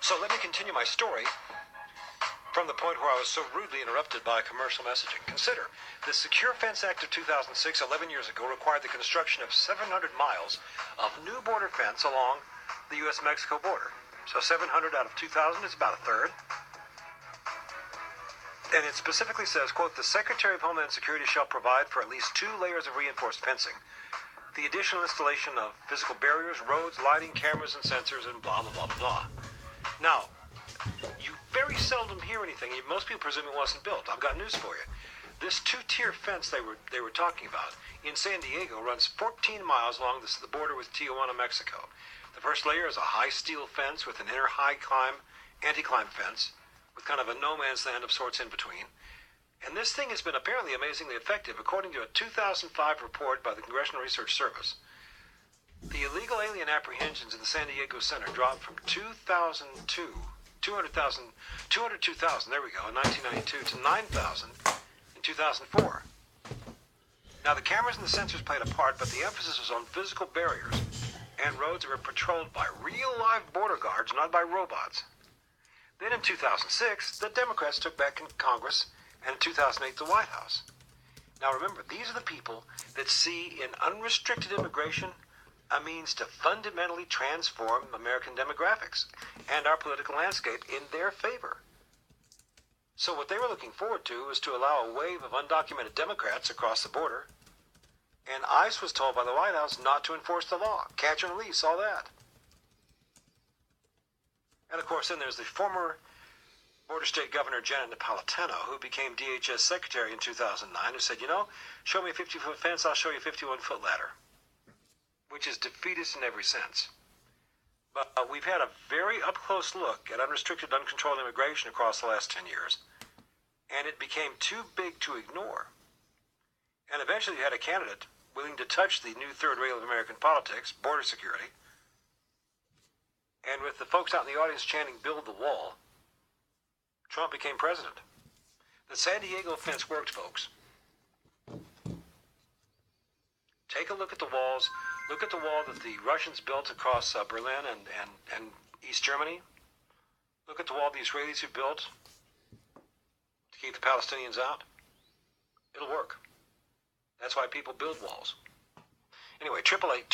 So let me continue my story from the point where I was so rudely interrupted by commercial messaging. Consider, the Secure Fence Act of 2006, 11 years ago, required the construction of 700 miles of new border fence along the U.S.-Mexico border. So 700 out of 2,000 is about a third. And it specifically says, quote, the Secretary of Homeland Security shall provide for at least 2 layers of reinforced fencing, the additional installation of physical barriers, roads, lighting, cameras, and sensors, and blah, blah, blah, blah. Now, you very seldom hear anything. Most people presume it wasn't built. I've got news for you. This 2-tier fence they were talking about in San Diego runs 14 miles along the border with Tijuana, Mexico. The first layer is a high steel fence with an inner anti-climb fence with kind of a no man's land of sorts in between. And this thing has been apparently amazingly effective. According to a 2005 report by the Congressional Research Service, the illegal alien apprehensions in the San Diego Center dropped from 202,000, there we go, in 1992 to 9,000 in 2004. Now, the cameras and the sensors played a part, but the emphasis was on physical barriers and roads that were patrolled by real live border guards, not by robots. Then in 2006, the Democrats took back Congress, and in 2008, the White House. Now remember, these are the people that see in unrestricted immigration a means to fundamentally transform American demographics and our political landscape in their favor. So what they were looking forward to was to allow a wave of undocumented Democrats across the border, and ICE was told by the White House not to enforce the law, catch and release, all that. And of course, then there's the former Border State Governor Janet Napolitano, who became DHS Secretary in 2009, who said, show me a 50-foot fence, I'll show you a 51-foot ladder, which is defeatist in every sense. But we've had a very up-close look at unrestricted, uncontrolled immigration across the last 10 years, and it became too big to ignore. And eventually you had a candidate willing to touch the new third rail of American politics, border security, and with the folks out in the audience chanting, build the wall, Trump became president. The San Diego fence worked, folks. Take a look at the walls. Look at the wall that the Russians built across Berlin and East Germany. Look at the wall the Israelis have built to keep the Palestinians out. It'll work. That's why people build walls. Anyway, 888